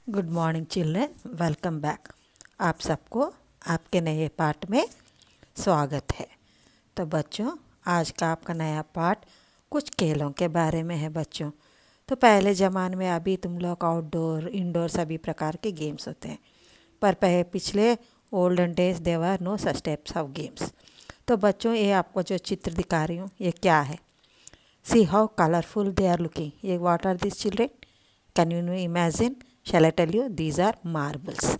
Good morning children, welcome back. आप सबको आपके नए पाठ में स्वागत है। तो बच्चों, आज का आपका नया पाठ कुछ खेलों के बारे में है बच्चों। तो पहले ज़माने में अभी तुम लोग आउटडोर इंडोर सभी प्रकार के गेम्स होते हैं, पर पिछले olden days there were no such types of games. तो बच्चों, ये आपको जो चित्र दिखा रही हूँ ये क्या है? See how colourful they are looking. ये what are this children? Can you imagine? Shall I tell you? These are marbles,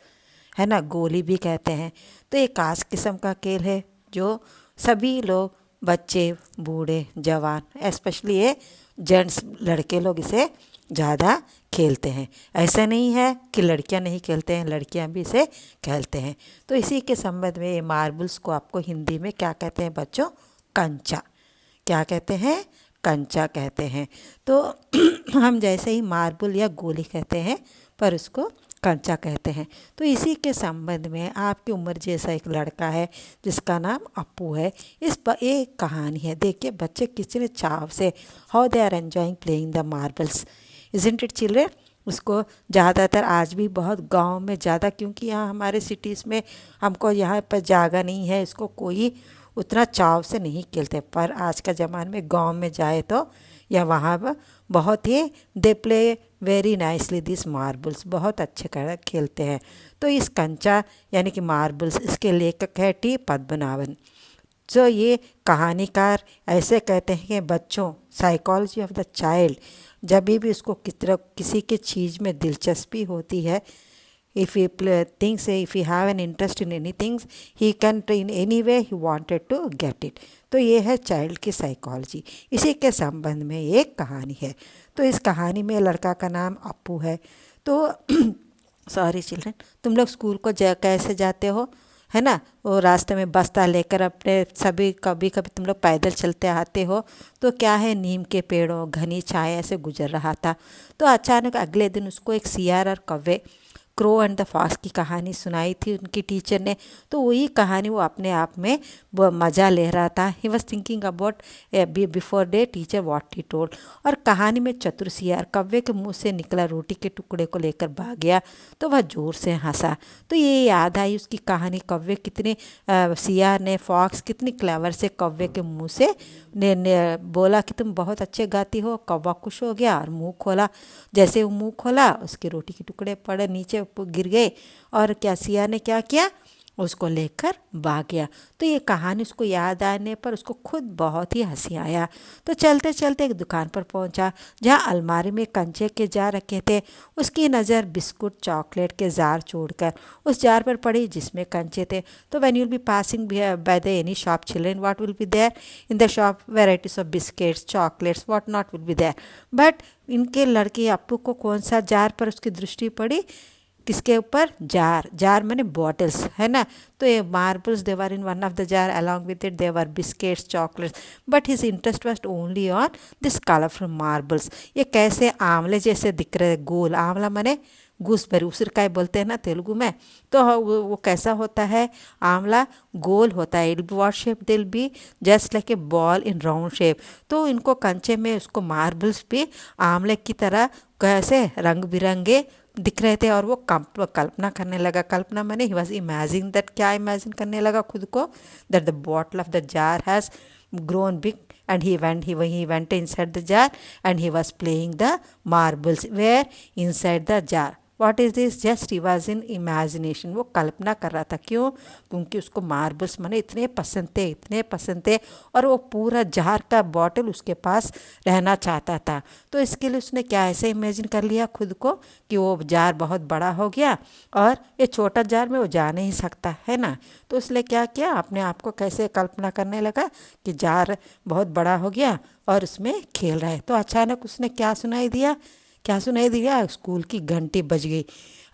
है ना। गोली भी कहते हैं। तो एक खास किस्म का खेल है जो सभी लोग, बच्चे, बूढ़े, जवान, स्पेशली ये जेंट्स लड़के लोग इसे ज़्यादा खेलते हैं। ऐसा नहीं है कि लड़कियां नहीं खेलते हैं, लड़कियां भी इसे खेलते हैं। तो इसी के संबंध में ये मार्बल्स को आपको हिंदी में क्या कहते हैं बच्चों? कंचा। क्या कहते हैं? कंचा कहते हैं। तो हम जैसे ही मार्बल या गोली कहते हैं, पर उसको कंचा कहते हैं। तो इसी के संबंध में आपकी उम्र जैसा एक लड़का है जिसका नाम अप्पू है। एक कहानी है, देखिए बच्चे कितने चाव से how they are enjoying playing the marbles, isn't it children. उसको ज़्यादातर आज भी बहुत गांव में ज़्यादा, क्योंकि यहाँ हमारे सिटीज़ में हमको यहाँ पर जगह नहीं है, इसको कोई उतना चाव से नहीं खेलते। पर आज का ज़माने में गांव में जाए तो या वहाँ पर बहुत ही they play very nicely this marbles, बहुत अच्छे कर खेलते हैं। तो इस कंचा यानी कि मार्बल्स, इसके लेखक है टी पद्मनाभन। जो ये कहानीकार ऐसे कहते हैं कि बच्चों, साइकोलॉजी ऑफ द चाइल्ड, जब भी उसको किसी की चीज़ में दिलचस्पी होती है, if he thinks, if he have an interest in anything, he can in any way he wanted to get it। तो ये है चाइल्ड की साइकोलॉजी। इसी के संबंध में एक कहानी है। तो इस कहानी में लड़का का नाम अप्पू है। तो सॉरी चिल्ड्रन, तुम लोग स्कूल को कैसे जाते हो, है ना? वो रास्ते में बस्ता लेकर अपने सभी, कभी कभी तुम लोग पैदल चलते आते हो। तो क्या है, नीम के पेड़ों घनी छाया से गुजर रहा था। तो अचानक अगले दिन उसको एक सियार और कौवे, क्रो एंड द फॉक्स की कहानी सुनाई थी उनकी टीचर ने। तो वही कहानी वो अपने आप में वो मज़ा ले रहा था। He was thinking about before day teacher what he told. और कहानी में चतुर सियार कौवे के मुंह से निकला रोटी के टुकड़े को लेकर भाग गया, तो वह ज़ोर से हंसा। तो ये याद आई उसकी कहानी, कौवे कितने सियार ने, फॉक्स कितनी क्लेवर से कौवे के मुंह से ने बोला कि तुम बहुत अच्छे गाती हो। कौवा खुश हो गया और मुंह खोला। जैसे वो मुंह खोला, उसके रोटी के टुकड़े पड़े नीचे गिर गए। और क्या सिया ने क्या किया, उसको लेकर भाग गया। तो ये कहानी उसको याद आने पर उसको खुद बहुत ही हंसी आया। तो चलते चलते एक दुकान पर पहुंचा जहां अलमारी में कंचे के जार रखे थे। उसकी नज़र बिस्कुट चॉकलेट के जार छोड़कर उस जार पर पड़ी जिसमें कंचे थे। तो when you will be passing by the any shop children, what will be there in the shop? Varieties of biscuits, chocolates, what not will be there. But इनके लड़के अप्पू को कौन सा जार पर उसकी दृष्टि पड़ी? किसके ऊपर? जार। जार माने बॉटल्स, है ना। तो ये marbles there were in one of the jar, along with it there were biscuits, chocolates. But his interest was only on this colourful marbles. ये कैसे आंवले जैसे दिख रहे, गोल। आंवला माने गूसबेरी, उसिरकाय बोलते हैं ना तेलुगु में। तो वो कैसा होता है? आंवला गोल होता है। It what shape? Will be just like a ball in round shape. तो इनको कंचे में उसको मार्बल्स भी आंवले की तरह कैसे रंग बिरंगे दिख रहे थे। और वो कल्पना करने लगा। कल्पना मैंने ही वॉज इमेजिन दैट, क्या इमेजिन करने लगा खुद को? That the bottle of the jar has grown big and he went inside the jar and he was playing the marbles where inside the jar। what is this? just he was in imagination। वो कल्पना कर रहा था। क्यों? क्योंकि उसको marbles माने इतने पसंद थे, इतने पसंद थे। और वो पूरा जार का बॉटल उसके पास रहना चाहता था। तो इसके लिए उसने क्या ऐसे इमेजिन कर लिया खुद को कि वो जार बहुत बड़ा हो गया और ये छोटा जार में वो जा नहीं सकता, है ना। तो उसने क्या किया, अपने आप को कैसे कल्पना करने लगा कि जार बहुत बड़ा हो गया और उसमें खेल रहा है। तो अचानक उसने क्या सुनाई दिया? क्या सुनाई दिया? स्कूल की घंटी बज गई।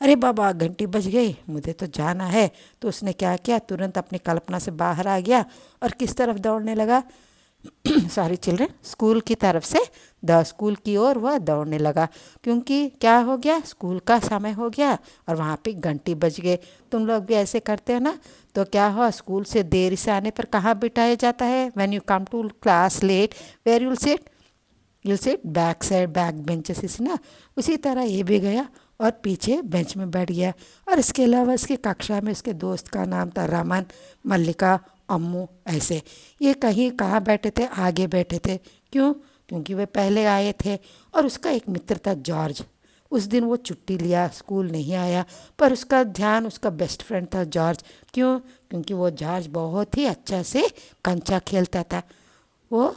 अरे बाबा, घंटी बज गई, मुझे तो जाना है। तो उसने क्या किया, तुरंत अपनी कल्पना से बाहर आ गया और किस तरफ दौड़ने लगा? सॉरी चिल्ड्रन, स्कूल की तरफ से, स्कूल की ओर वह दौड़ने लगा। क्योंकि क्या हो गया, स्कूल का समय हो गया और वहाँ पे घंटी बज गए। तुम लोग भी ऐसे करते हो ना? तो क्या हुआ, स्कूल से देर से आने पर कहाँ बिठाया जाता है? When you come to class late, where you'll sit? Back side, back benches, is ना। उसी तरह ये भी गया और पीछे बेंच में बैठ गया। और इसके अलावा इसकी कक्षा में उसके दोस्त का नाम था रमन, मल्लिका, अम्मू, ऐसे। ये कहीं कहाँ बैठे थे, आगे बैठे थे। क्यों? क्योंकि वे पहले आए थे। और उसका एक मित्र था जॉर्ज। उस दिन वो छुट्टी लिया, स्कूल नहीं आया, पर उसका ध्यान उसका बेस्ट फ्रेंड था जॉर्ज। क्यों? क्योंकि वो जॉर्ज बहुत ही अच्छा से कंचा खेलता था। वो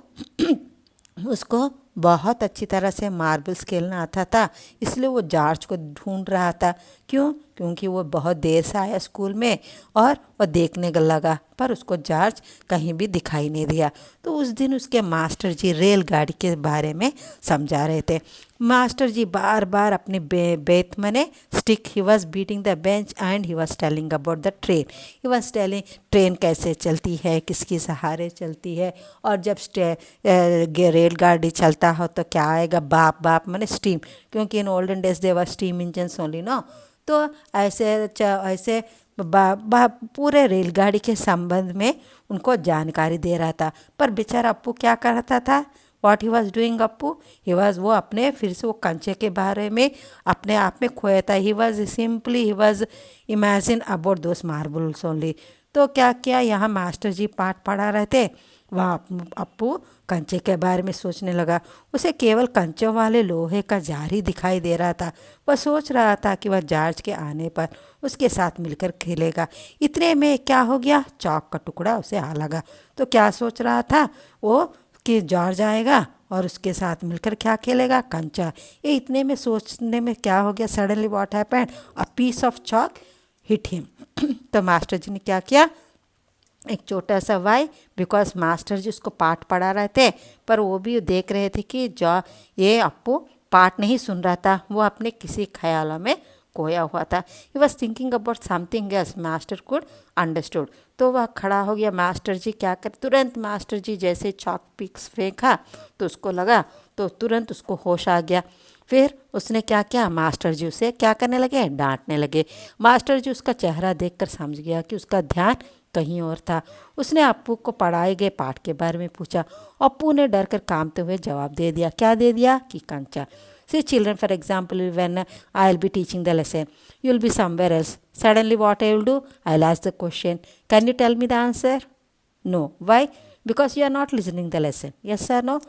उसको बहुत अच्छी तरह से मार्बल्स खेलना आता था, इसलिए वो जॉर्ज को ढूंढ रहा था। क्यों? क्योंकि वो बहुत देर से आया स्कूल में और वो देखने लगा, पर उसको जॉर्ज कहीं भी दिखाई नहीं दिया। तो उस दिन उसके मास्टर जी रेलगाड़ी के बारे में समझा रहे थे। मास्टर जी बार बार अपने बेत मने stick he was beating the bench and he was telling about the train. He was telling train कैसे चलती है, किसके सहारे चलती है, और जब रेलगाड़ी चलता हो तो क्या आएगा, बाप बाप मने स्टीम, क्योंकि in olden days they were steam engines only no. तो ऐसे पूरे रेलगाड़ी के संबंध में उनको जानकारी दे रहा था। पर बेचारा अप्पू क्या करता था, what he was doing Appu, he was वो अपने फिर से वो कंचे के बारे में अपने आप में खोया था। He was simply he was imagine about those marbles only. तो क्या किया, यहाँ मास्टर जी पाठ पढ़ा रहे थे, वहाँ अप्पू कंचे के बारे में सोचने लगा। उसे केवल कंचों वाले लोहे का जार ही दिखाई दे रहा था। वह सोच रहा था कि वह जॉर्ज के आने पर उसके साथ मिलकर खेलेगा। इतने में क्या हो गया, चौक का टुकड़ा उसे आ लगा। तो क्या सोच रहा था वो कि जॉर्ज आएगा और उसके साथ मिलकर क्या खेलेगा, कंचा। ये इतने में सोचने में क्या हो गया, suddenly what happened, a piece of chalk hit him. तो मास्टर जी ने क्या किया, एक छोटा सा वाई, बिकॉज मास्टर जी उसको पाठ पढ़ा रहे थे, पर वो भी देख रहे थे कि जो ये अप्पू पाठ नहीं सुन रहा था, वो अपने किसी ख्यालों में खोया हुआ था। He was thinking about something else, master could understood. तो वह खड़ा हो गया। मास्टर जी क्या कर, तुरंत मास्टर जी जैसे चॉक पिक्स फेंका तो उसको लगा, तो तुरंत उसको होश आ गया। फिर उसने क्या किया, मास्टर जी उसे क्या करने लगे, डांटने लगे। मास्टर जी उसका चेहरा देखकर समझ गया कि उसका ध्यान कहीं और था। उसने अप्पू को पढ़ाए गए पाठ के बारे में पूछा। अप्पू ने डर कर कांपते हुए जवाब दे दिया। क्या दे दिया, कि कंचा। See children, for example, when I'll be teaching the lesson, you'll be somewhere else. Suddenly what I will do, I'll ask the question, can you tell me the answer? No. Why? Because you are not listening the lesson. Yes or no?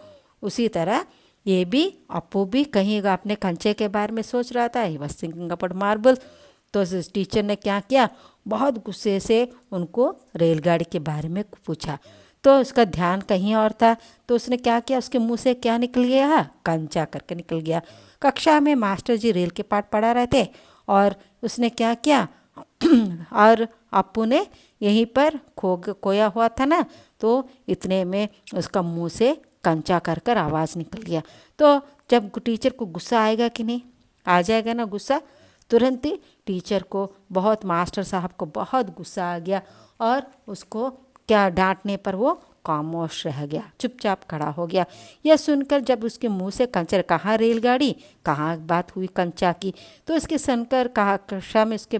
उसी तरह ये भी अप्पू भी कहीं अपने कंचे के बारे में सोच रहा था। He was thinking about marble. तो टीचर ने क्या किया, बहुत गुस्से से उनको रेलगाड़ी के बारे में पूछा। तो उसका ध्यान कहीं और था। तो उसने क्या किया, उसके मुंह से क्या निकल गया, कंचा करके निकल गया। कक्षा में मास्टर जी रेल के पाठ पढ़ा रहे थे और उसने क्या किया और अप्पू ने यहीं पर खोया हुआ था ना, तो इतने में उसका मुंह से कंचा कर कर आवाज़ निकल गया। तो जब टीचर को गुस्सा आएगा कि नहीं, आ जाएगा ना गुस्सा, तुरंत ही टीचर को बहुत, मास्टर साहब को बहुत गुस्सा आ गया और उसको क्या डांटने पर वो खामोश रह गया, चुपचाप खड़ा हो गया। यह सुनकर जब उसके मुंह से कंचा, कहाँ रेलगाड़ी, कहाँ बात हुई कंचा की, तो इसके सुनकर कहा कक्षा में उसके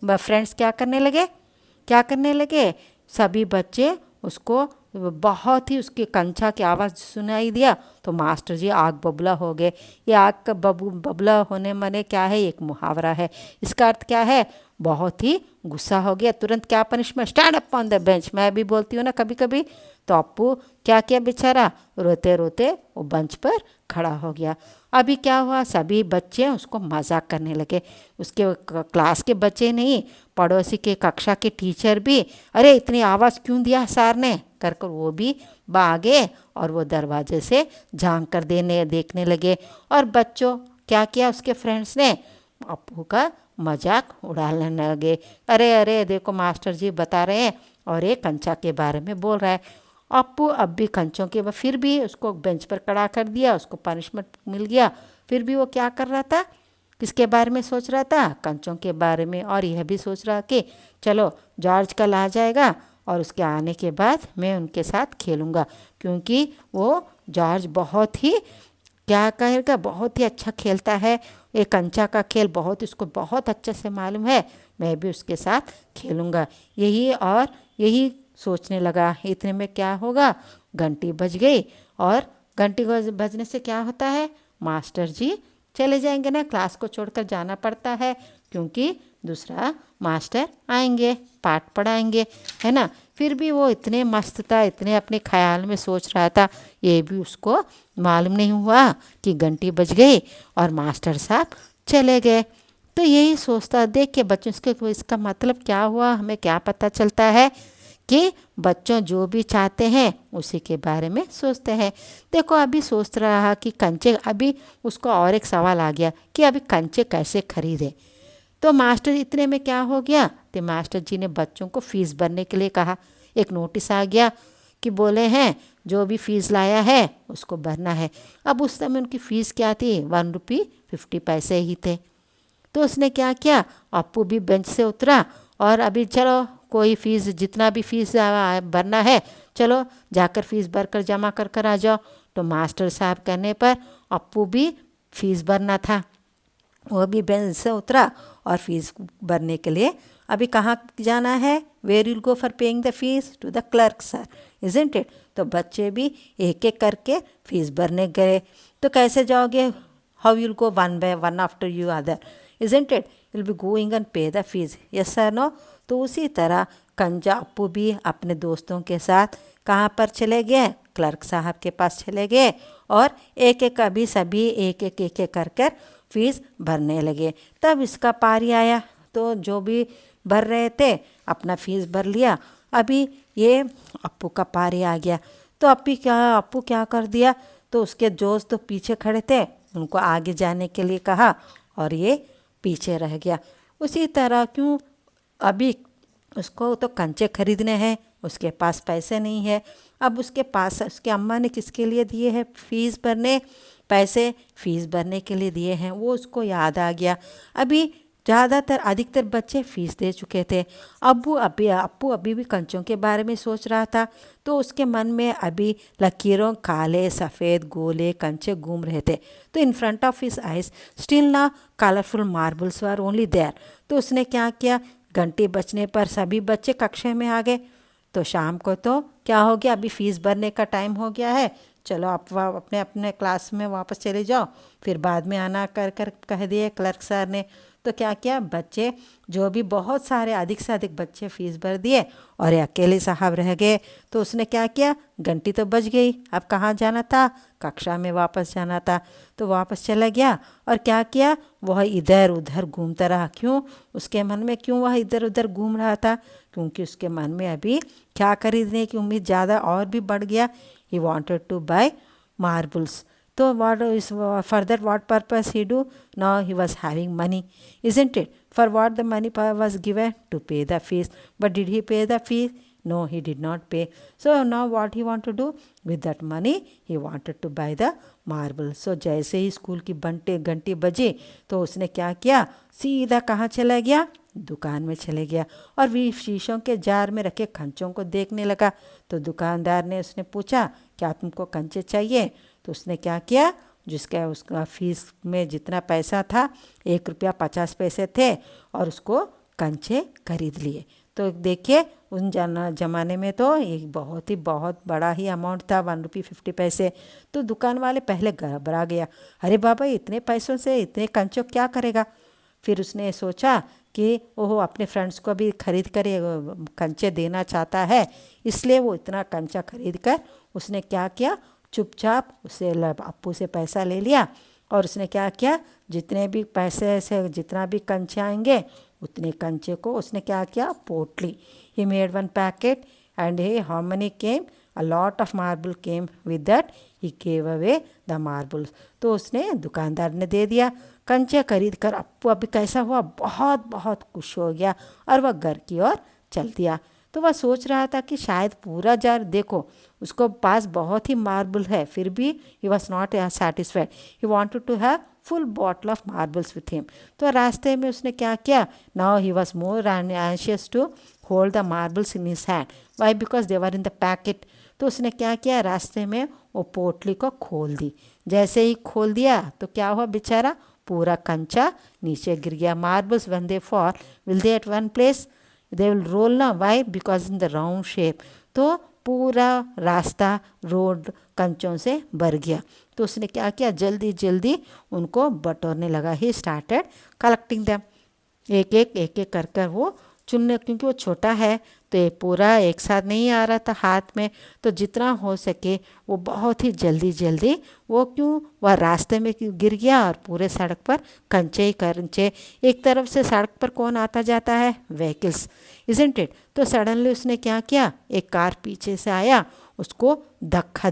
फ्रेंड्स क्या करने लगे, सभी बच्चे उसको बहुत ही उसके कंचा की आवाज़ सुनाई दिया तो मास्टर जी आग बबूला हो गए। ये आग का बबूला होने माने क्या है, एक मुहावरा है। इसका अर्थ क्या है, बहुत ही गुस्सा हो गया। तुरंत क्या punishment, stand up on the bench. मैं भी बोलती हूँ ना कभी कभी। तो अप्पू क्या किया बेचारा, रोते रोते वो बेंच पर खड़ा हो गया। अभी क्या हुआ, सभी बच्चे उसको मजाक करने लगे। उसके क्लास के बच्चे नहीं, पड़ोसी के कक्षा के टीचर भी, अरे इतनी आवाज़ क्यों दिया सर ने कर कर वो भी भागे और वो दरवाजे से झांक कर देखने लगे। और बच्चों क्या किया, उसके फ्रेंड्स ने अप्पू का मजाक उड़ाने लगे। अरे अरे देखो मास्टर जी बता रहे हैं और ये कंचा के बारे में बोल रहा है। अप्पू अब भी कंचों के, फिर भी उसको बेंच पर खड़ा कर दिया, उसको पनिशमेंट मिल गया। फिर भी वो क्या कर रहा था, किसके बारे में सोच रहा था, कंचों के बारे में। और यह भी सोच रहा कि चलो जॉर्ज कल आ जाएगा और उसके आने के बाद मैं उनके साथ खेलूँगा, क्योंकि वो जॉर्ज बहुत ही क्या कहेगा, बहुत ही अच्छा खेलता है। ये कंचा का खेल बहुत उसको बहुत अच्छे से मालूम है, मैं भी उसके साथ खेलूँगा। यही सोचने लगा। इतने में क्या होगा, घंटी बज गई और घंटी बजने से क्या होता है, मास्टर जी चले जाएंगे ना, क्लास को छोड़कर जाना पड़ता है क्योंकि दूसरा मास्टर आएंगे, पाठ पढ़ाएंगे, है ना। फिर भी वो इतने मस्त था, इतने अपने ख्याल में सोच रहा था, ये भी उसको मालूम नहीं हुआ कि घंटी बज गई और मास्टर साहब चले गए। तो यही सोचता, देख के बच्चों के इसका मतलब क्या हुआ, हमें क्या पता चलता है कि बच्चों जो भी चाहते हैं उसी के बारे में सोचते हैं। देखो अभी सोच रहा कि कंचे, अभी उसको और एक सवाल आ गया कि अभी कंचे कैसे खरीदे। तो मास्टर इतने में क्या हो गया, तो मास्टर जी ने बच्चों को फीस भरने के लिए कहा। एक नोटिस आ गया कि बोले हैं जो भी फीस लाया है उसको भरना है। अब उस समय उनकी फ़ीस क्या थी, 1 रुपये 50 पैसे ही थे। तो उसने क्या किया, अप्पू भी बेंच से उतरा और अभी चलो कोई फ़ीस, जितना भी फीस भरना है चलो जाकर फ़ीस भरकर जमा कर कर आ जाओ। तो मास्टर साहब कहने पर अप्पू भी फीस भरना था, वो भी बेंच से उतरा और फीस भरने के लिए अभी कहाँ जाना है, where will go for paying the fees, to the clerk sir, isn't it. तो बच्चे भी एक एक करके फीस भरने गए। तो कैसे जाओगे, how will go, one by one after you other, isn't it, will be going and pay the fees, yes sir no. तो उसी तरह कंजा अप्पू भी अपने दोस्तों के साथ कहाँ पर चले गए, क्लर्क साहब के पास चले गए और एक एक अभी सभी एक एक कर कर फीस भरने लगे। तब इसका पारी आया, तो जो भी भर रहे थे अपना फीस भर लिया। अभी ये अप्पू का पारी आ गया। तो अप्पू क्या कर दिया, तो उसके दोस्त तो पीछे खड़े थे, उनको आगे जाने के लिए कहा और ये पीछे रह गया। उसी तरह क्यों, अभी उसको तो कंचे खरीदने हैं, उसके पास पैसे नहीं है। अब उसके पास उसके अम्मा ने किसके लिए दिए हैं फीस भरने, पैसे फीस भरने के लिए दिए हैं, वो उसको याद आ गया। अभी ज़्यादातर अधिकतर बच्चे फीस दे चुके थे। अप्पू अभी भी कंचों के बारे में सोच रहा था। तो उसके मन में अभी लकीरों काले सफ़ेद गोले कंचे घूम रहे थे। तो in front of his eyes still ना colourful marbles were only there. तो उसने क्या किया, घंटी बजने पर सभी बच्चे कक्षा में आ गए। तो शाम को तो क्या हो गया, अभी फ़ीस भरने का टाइम हो गया है, चलो आप अपने अपने क्लास में वापस चले जाओ, फिर बाद में आना कर कर कह दिए क्लर्क सर ने। तो क्या किया, बच्चे जो भी बहुत सारे अधिक से अधिक बच्चे फीस भर दिए और ये अकेले साहब रह गए। तो उसने क्या किया, घंटी तो बज गई, अब कहाँ जाना था, कक्षा में वापस जाना था। तो वापस चला गया और क्या किया, वह इधर उधर घूमता रहा। क्यों, उसके मन में क्यों वह इधर उधर घूम रहा था, क्योंकि उसके मन में अभी क्या खरीदने की उम्मीद ज़्यादा और भी बढ़ गया। He wanted to buy marbles. तो what is further what purpose he do, now he was having money, isn't it, for what the money was given, to pay the fees. But did he pay the fees, no he did not pay. So now what he want to do with that money, he wanted to buy the marble. So जैसे ही school की घंटी बजी तो उसने क्या किया, सीधा कहाँ चला गया, दुकान में चले गया और भी शीशों के जार में रखे कंचों को देखने लगा। तो दुकानदार ने उसने पूछा क्या तुमको कंचे चाहिए। तो उसने क्या किया, जिसका उसका फीस में जितना पैसा था 1 रुपया 50 पैसे थे और उसको कंचे खरीद लिए। तो देखिए उन ज़माने में तो एक बहुत बड़ा ही अमाउंट था, 1 रुपये 50 पैसे। तो दुकान वाले पहले घबरा गया, अरे बाबा इतने पैसों से इतने कंचों क्या करेगा। फिर उसने सोचा कि ओह अपने फ्रेंड्स को भी खरीद कर कंचे देना चाहता है, इसलिए वो इतना कंचा खरीद कर उसने क्या किया, चुपचाप उसे अप्पू से पैसा ले लिया और उसने क्या किया, जितने भी पैसे से जितना भी कंचे आएंगे उतने कंचे को उसने क्या किया, पोटली, he made 1 packet and he how many came, a lot of marble came with that, he gave away the marbles. तो उसने दुकानदार ने दे दिया कंचे खरीद कर। अप्पू अभी कैसा हुआ, बहुत बहुत खुश हो गया और वह घर की ओर चल दिया। तो वह सोच रहा था कि शायद पूरा जार, देखो उसको पास बहुत ही मार्बल है, फिर भी he was not satisfied, he wanted to have full bottle of marbles with him. तो रास्ते में उसने क्या किया, now he was more anxious to hold the marbles in his hand, why because they were in the packet. तो उसने क्या किया, रास्ते में वो पोटली को खोल दी। जैसे ही खोल दिया तो क्या हुआ, बेचारा पूरा कंचा नीचे गिर गया। Marbles when they fall will they at one place, they will roll ना, why because in the round shape. तो पूरा रास्ता रोड कंचों से भर गया। तो उसने क्या किया, जल्दी जल्दी उनको बटोरने लगा। ही स्टार्टेड कलेक्टिंग देम, एक एक कर कर वो चुनने, क्योंकि वो छोटा है तो ये पूरा एक साथ नहीं आ रहा था हाथ में, तो जितना हो सके वो बहुत ही जल्दी जल्दी वो, क्यों वह रास्ते में क्यों गिर गया और पूरे सड़क पर कंचे ही कंचे। एक तरफ से सड़क पर कौन आता जाता है, व्हीकल्स, इजंट इट। तो सडनली उसने क्या किया, एक कार पीछे से आया, उसको धक्का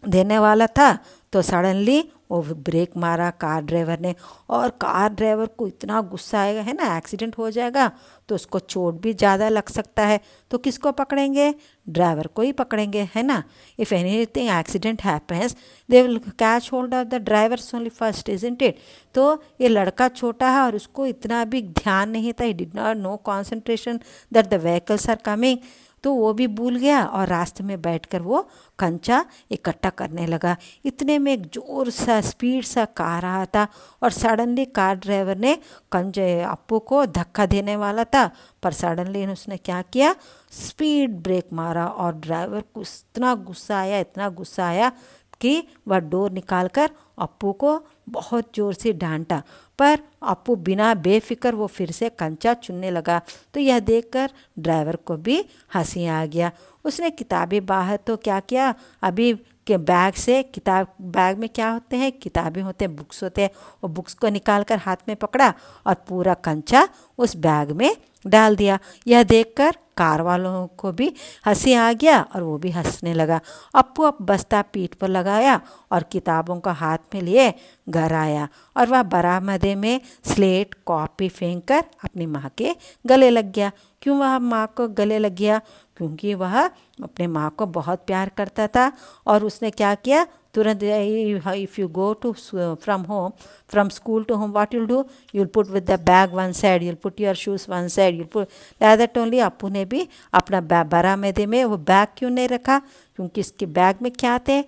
देने वाला था, तो सडनली वो ब्रेक मारा कार ड्राइवर ने, और कार ड्राइवर को इतना गुस्सा आएगा, है ना, एक्सीडेंट हो जाएगा तो उसको चोट भी ज़्यादा लग सकता है, तो किसको पकड़ेंगे, ड्राइवर को ही पकड़ेंगे, है ना। If anything accident happens they will catch hold of the driver only first, isn't it. तो ये लड़का छोटा है और उसको इतना भी ध्यान नहीं था, he did not no concentration that the vehicles are coming, तो वो भी भूल गया और रास्ते में बैठकर वो कंचा इकट्ठा करने लगा। इतने में एक जोर सा स्पीड सा कार आ था और सडनली कार ड्राइवर ने कंचे अप्पू को धक्का देने वाला था, पर सडनली उसने क्या किया, स्पीड ब्रेक मारा और ड्राइवर को इतना गुस्सा आया कि वह डोर निकालकर अप्पू को बहुत ज़ोर से डांटा, पर अप्पू बिना बेफिक्र वो फिर से कंचा चुनने लगा। तो यह देखकर ड्राइवर को भी हंसी आ गया। उसने किताबें बाहर तो क्या किया, अभी के बैग से किताब, बैग में क्या होते हैं, किताबें होते हैं, बुक्स होते हैं, वो बुक्स को निकाल कर हाथ में पकड़ा और पूरा कंचा उस बैग में डाल दिया। यह देखकर कार वालों को भी हंसी आ गया और वो भी हंसने लगा। अप्पू अब बस्ता पीठ पर लगाया और किताबों का हाथ में लिए घर आया और वह बरामदे में स्लेट कॉपी फेंक कर अपनी माँ के गले लग गया। क्यों वह माँ को गले लग गया, क्योंकि वह अपने माँ को बहुत प्यार करता था। और उसने क्या किया, तुरंत, if you go to from school to home, what you'll do, you'll put with the bag one side, you'll put your shoes one side, you'll put that only. Appu ने भी अपना बरामदे में वो बैग क्यों नहीं रखा, क्योंकि इसके बैग में क्या थे,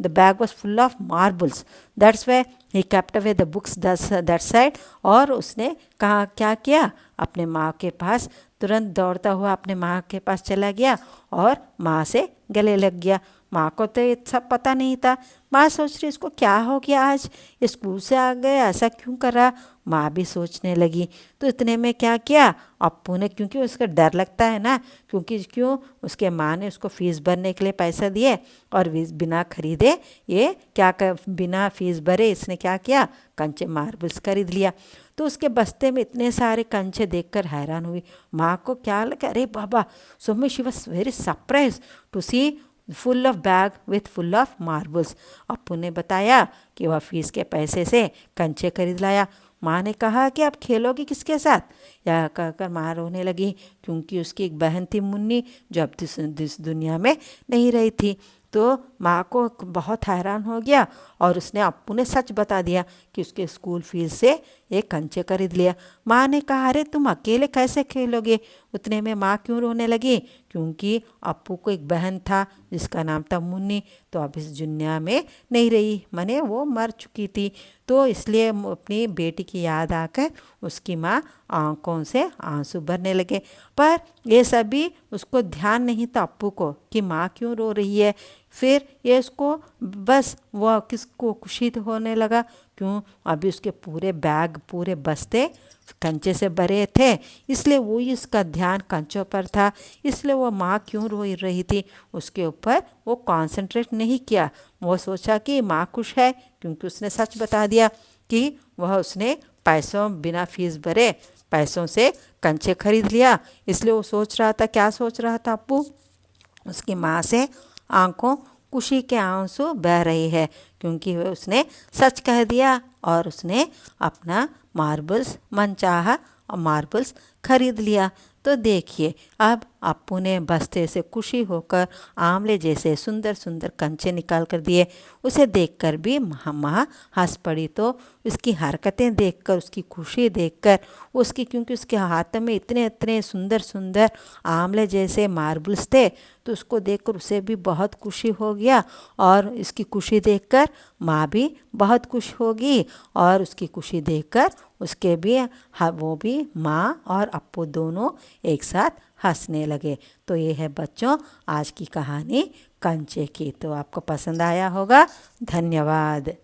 the bag was full of marbles, that's why he kept away the books that side। और उसने कहा क्या किया, अपने माँ के पास तुरंत दौड़ता हुआ अपने माँ के पास चला गया और माँ से गले लग गया। माँ को तो ये सब पता नहीं था। माँ सोच रही इसको क्या हो गया, आज स्कूल से आ गए, ऐसा क्यों कर रहा, माँ भी सोचने लगी। तो इतने में क्या किया, अप्पू ने, क्योंकि उसका डर लगता है ना, क्योंकि क्यों उसके माँ ने उसको फीस भरने के लिए पैसा दिए और बिना खरीदे ये क्या कर, बिना फीस भरे इसने क्या किया, कंचे मार्बल्स खरीद लिया। तो उसके बस्ते में इतने सारे कंचे देखकर हैरान हुई। माँ को क्या लगा, अरे बाबा, so she was very surprise to see full of bag with full of marbles. Appu ने बताया कि वह फीस के पैसे से कंचे खरीद लाया। माँ ने कहा कि आप खेलोगी किसके साथ, यह कहकर माँ रोने लगी, क्योंकि उसकी एक बहन थी मुन्नी, जो अब इस दुनिया में नहीं रही थी। तो माँ को बहुत हैरान हो गया और उसने अप्पू ने सच बता दिया कि उसके स्कूल फीस से एक कंचे खरीद लिया। माँ ने कहा, अरे तुम अकेले कैसे खेलोगे। उतने में माँ क्यों रोने लगी, क्योंकि अप्पू को एक बहन था जिसका नाम था मुन्नी, तो अब इस दुनिया में नहीं रही, माने वो मर चुकी थी। तो इसलिए अपनी बेटी की याद आकर उसकी माँ आंखों से आंसू भरने लगे। पर ये सभी उसको ध्यान नहीं था अप्पू को कि माँ क्यों रो रही है। फिर ये उसको बस वह किसको खुशी होने लगा, क्यों अभी उसके पूरे बैग पूरे बस्ते कंचे से भरे थे, इसलिए वो इसका ध्यान कंचों पर था। इसलिए वो माँ क्यों रो रही थी उसके ऊपर वो कंसंट्रेट नहीं किया। वो सोचा कि माँ खुश है क्योंकि उसने सच बता दिया कि वह उसने पैसों बिना फीस भरे पैसों से कंचे खरीद लिया। इसलिए वो सोच रहा था, क्या सोच रहा था अप्पू, उसकी माँ से आंखों खुशी के आंसू बह रही है, क्योंकि उसने सच कह दिया और उसने अपना मार्बल्स मनचाहा और मार्बल्स खरीद लिया। तो देखिए, अब अप्पू ने बस्ते से खुशी होकर आंवले जैसे सुंदर सुंदर कंचे निकाल कर दिए। उसे देखकर भी माँ हंस पड़ी। तो उसकी हरकतें देखकर, उसकी खुशी देखकर, उसकी, क्योंकि उसके हाथ में इतने इतने सुंदर सुंदर आंवले जैसे मार्बल्स थे, तो उसको देखकर उसे भी बहुत खुशी हो गया। और इसकी खुशी देखकर माँ भी बहुत खुश होगी और उसकी खुशी देखकर उसके भी वो भी, माँ और अप्पू दोनों एक साथ हंसने लगे। तो ये है बच्चों आज की कहानी कंचे की। तो आपको पसंद आया होगा। धन्यवाद।